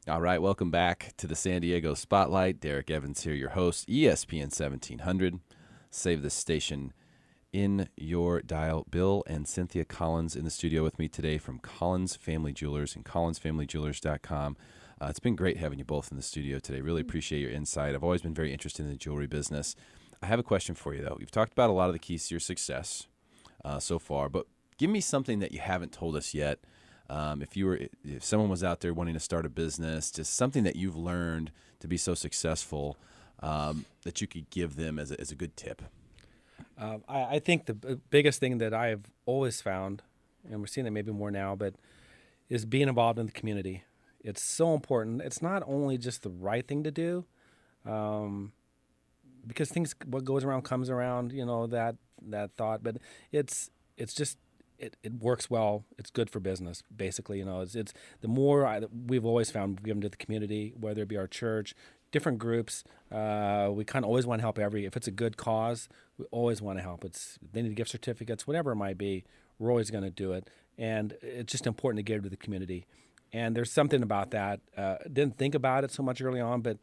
All right, welcome back to the San Diego Spotlight. Derek Evans here, your host, ESPN 1700. Save this station in your dial. Bill and Cynthia Collins in the studio with me today from Collins Family Jewelers and collinsfamilyjewelers.com. It's been great having you both in the studio today. Really appreciate your insight. I've always been very interested in the jewelry business. I have a question for you, though. You've talked about a lot of the keys to your success so far, but give me something that you haven't told us yet. If someone was out there wanting to start a business, just something that you've learned to be so successful that you could give them as a good tip. I think the biggest thing that I have always found, and we're seeing it maybe more now, but is being involved in the community. It's so important. It's not only just the right thing to do, because what goes around comes around. That thought, but it's just. It works well. It's good for business, basically. It's the more we've always found given to the community, whether it be our church, different groups. We kind of always want to help if it's a good cause, we always want to help. They need gift certificates, whatever it might be. We're always going to do it, and it's just important to give to the community. And there's something about that. Didn't think about it so much early on, but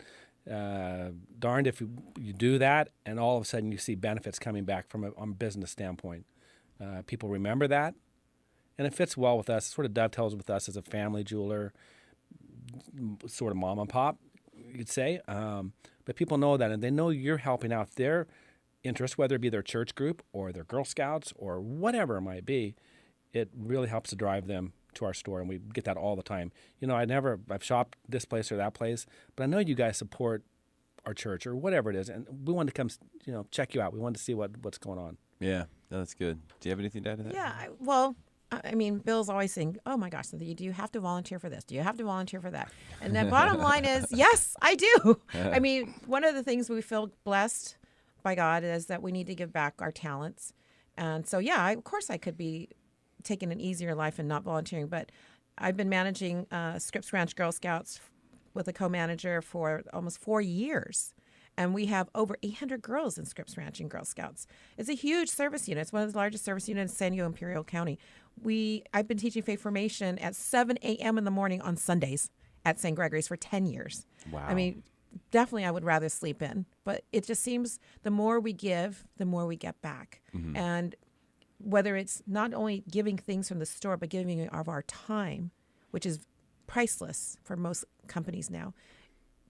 darned if you do that, and all of a sudden you see benefits coming back from a business standpoint. People remember that, and it fits well with us. It sort of dovetails with us as a family jeweler, sort of mom and pop, you'd say. But people know that, and they know you're helping out their interest, whether it be their church group or their Girl Scouts or whatever it might be. It really helps to drive them to our store, and we get that all the time. I've shopped this place or that place, but I know you guys support our church or whatever it is, and we wanted to come, check you out. We wanted to see what's going on. Yeah, no, that's good. Do you have anything to add to that? Yeah, Bill's always saying, "Oh my gosh, Cynthia, do you have to volunteer for this? Do you have to volunteer for that?" And the bottom line is, yes, I do. One of the things we feel blessed by God is that we need to give back our talents. And so, of course I could be taking an easier life and not volunteering, but I've been managing Scripps Ranch Girl Scouts with a co-manager for almost 4 years. And we have over 800 girls in Scripps Ranch and Girl Scouts. It's a huge service unit. It's one of the largest service units in San Diego Imperial County. I've been teaching faith formation at 7 a.m. in the morning on Sundays at St. Gregory's for 10 years. Wow. Definitely I would rather sleep in. But it just seems the more we give, the more we get back. Mm-hmm. And whether it's not only giving things from the store, but giving of our time, which is priceless for most companies now.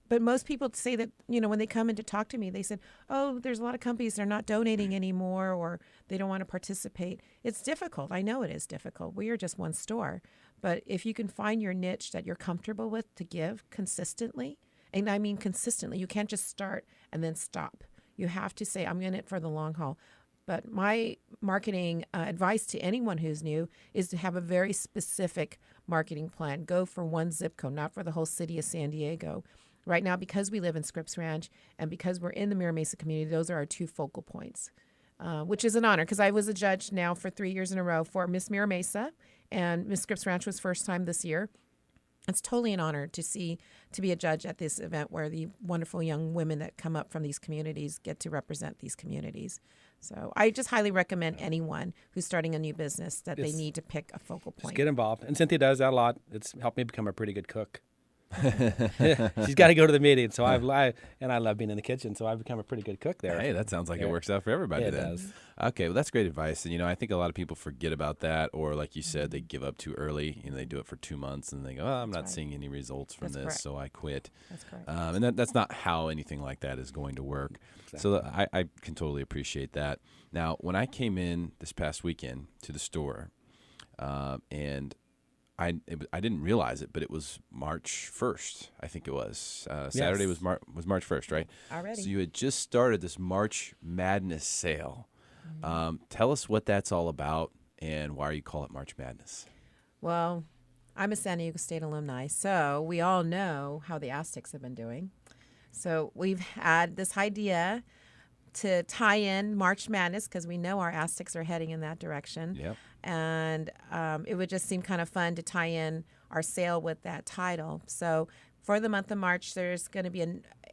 But most people say that, when they come in to talk to me, they said, oh, there's a lot of companies that are not donating anymore or they don't want to participate. It's difficult. I know it is difficult. We are just one store. But if you can find your niche that you're comfortable with to give consistently, and I mean consistently, you can't just start and then stop. You have to say, I'm in it for the long haul. But my marketing advice to anyone who's new is to have a very specific marketing plan. Go for one zip code, not for the whole city of San Diego. Right now, because we live in Scripps Ranch and because we're in the Mira Mesa community, those are our two focal points, which is an honor because I was a judge now for 3 years in a row for Miss Mira Mesa, and Miss Scripps Ranch was first time this year. It's totally an honor to be a judge at this event where the wonderful young women that come up from these communities get to represent these communities. So I just highly recommend anyone who's starting a new business that they need to pick a focal point. Just get involved. And Cynthia does that a lot. It's helped me become a pretty good cook. She's got to go to the meeting, so I love being in the kitchen, so I've become a pretty good cook there. Hey, that sounds like it works out for everybody. It then. does. Okay, well that's great advice, and I think a lot of people forget about that, or like you said, they give up too early. They do it for 2 months, and they go, "Oh, I'm not seeing any results from this, correct. so I quit." That's correct. And that's not how anything like that is going to work. Exactly. So I can totally appreciate that. Now, when I came in this past weekend to the store, and I didn't realize it, but it was March 1st, I think it was. Saturday was March 1st, right? Already. So you had just started this March Madness sale. Tell us what that's all about and why you call it March Madness. Well, I'm a San Diego State alumni, so we all know how the Aztecs have been doing. So we've had this idea to tie in March Madness because we know our Aztecs are heading in that direction. Yep. And it would just seem kind of fun to tie in our sale with that title. So for the month of March, there's going to be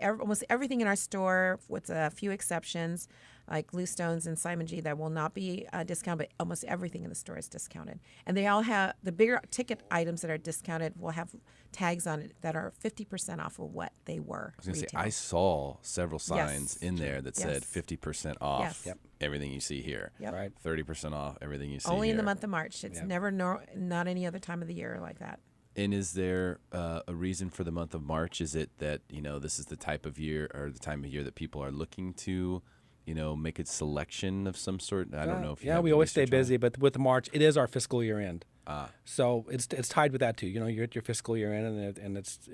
almost everything in our store with a few exceptions. like Blue Stones and Simon G, that will not be discounted, but almost everything in the store is discounted. And they all have the bigger ticket items that are discounted will have tags on it that are 50% off of what they were. I was going to say, retail. I saw several signs Yes. in there that said Yes. 50% off Yes. Yep. everything you see here. Yep. Right. 30% off everything you see Only in the here. month of March. It's Yep. never not any other time of the year like that. And is there a reason for the month of March? Is it that, this is the type of year or the time of year that people are looking to, make a selection of some sort? I don't know if you have we any always stay research on it. busy, but with March, it is our fiscal year end. Ah. So it's tied with that too. You're at your fiscal year end, and it's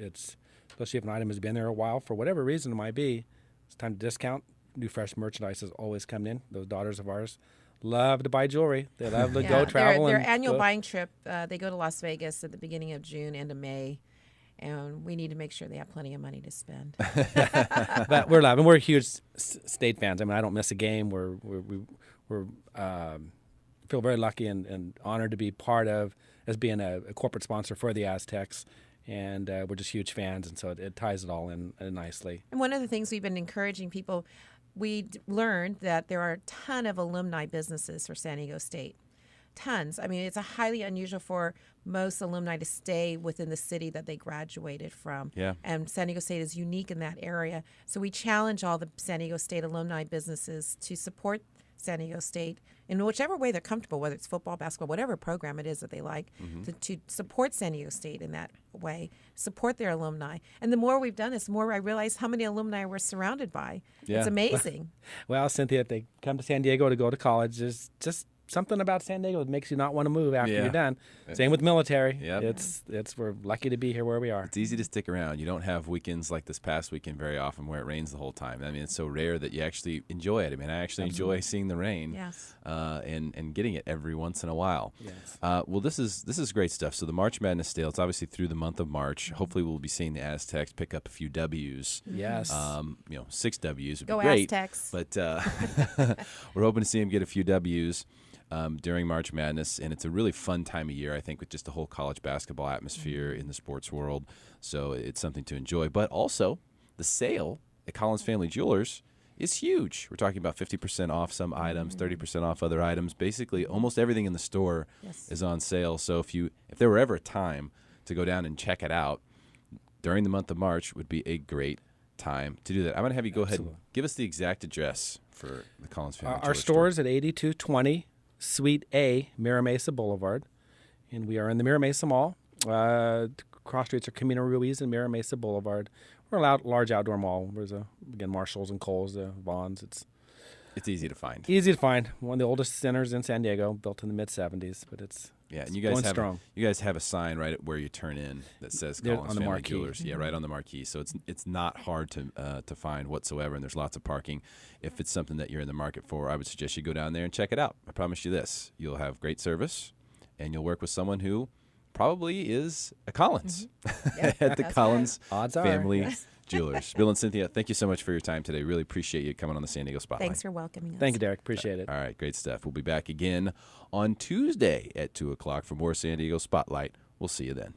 especially if an item has been there a while for whatever reason it might be, it's time to discount. New fresh merchandise is always coming in. Those daughters of ours love to buy jewelry. They love to go travel. Their and annual go- buying trip, they go to Las Vegas at the beginning of June, end of May, and we need to make sure they have plenty of money to spend. But we're loving. We're huge state fans. I mean, I don't miss a game. We're feel very lucky and honored to be part of as being a corporate sponsor for the Aztecs, and we're just huge fans. And so it ties it all in nicely. And one of the things we've been encouraging people, learned that there are a ton of alumni businesses for San Diego State. Tons. I mean, it's a highly unusual for most alumni to stay within the city that they graduated from. Yeah. And San Diego State is unique in that area. So we challenge all the San Diego State alumni businesses to support San Diego State in whichever way they're comfortable, whether it's football, basketball, whatever program it is that they like, to support San Diego State in that way, support their alumni. And the more we've done this, the more I realize how many alumni we're surrounded by. Yeah. It's amazing. Well, Cynthia, if they come to San Diego to go to college, there's just something about San Diego that makes you not want to move after Yeah. you're done. Same with military. Yep. It's we're lucky to be here where we are. It's easy to stick around. You don't have weekends like this past weekend very often where it rains the whole time. I mean, it's so rare that you actually enjoy it. I mean, I actually enjoy seeing the rain, Yes. and getting it every once in a while. Yes. Well, this is great stuff. So the March Madness Sale, it's obviously through the month of March. Hopefully, we'll be seeing the Aztecs pick up a few W's. Yes. 6 W's would Go be great. Aztecs. But we're hoping to see them get a few W's during March Madness, and it's a really fun time of year, I think, with just the whole college basketball atmosphere in the sports world. So it's something to enjoy. But also, the sale at Collins Family Jewelers is huge. We're talking about 50% off some items, 30% off other items. Basically, almost everything in the store Yes. is on sale. So if there were ever a time to go down and check it out during the month of March, would be a great time to do that. I'm going to have you go ahead and give us the exact address for the Collins Family Our Jewelers store is at 8220 Suite A, Mira Mesa Boulevard, and we are in the Mira Mesa Mall. Cross streets are Camino Ruiz and Mira Mesa Boulevard. We're a large outdoor mall. There's again Marshalls and Kohl's, Vons. It's easy to find. Easy to find. One of the oldest centers in San Diego, built in the mid '70s, but it's Yeah, and it's you guys going have strong. a sign right at where you turn in that says There Collins on the Family marquee. Jewelers. Yeah, right on the marquee. So it's not hard to find whatsoever, and there's lots of parking. If it's something that you're in the market for, I would suggest you go down there and check it out. I promise you this: you'll have great service, and you'll work with someone who probably is a Collins Yeah, at the that's Collins Odds are. Family Jewelers. Bill and Cynthia, thank you so much for your time today. Really appreciate you coming on the San Diego Spotlight. Thanks for welcoming us. Thank you, Derek. Appreciate it. All right, great stuff. We'll be back again on Tuesday at 2 o'clock for more San Diego Spotlight. We'll see you then.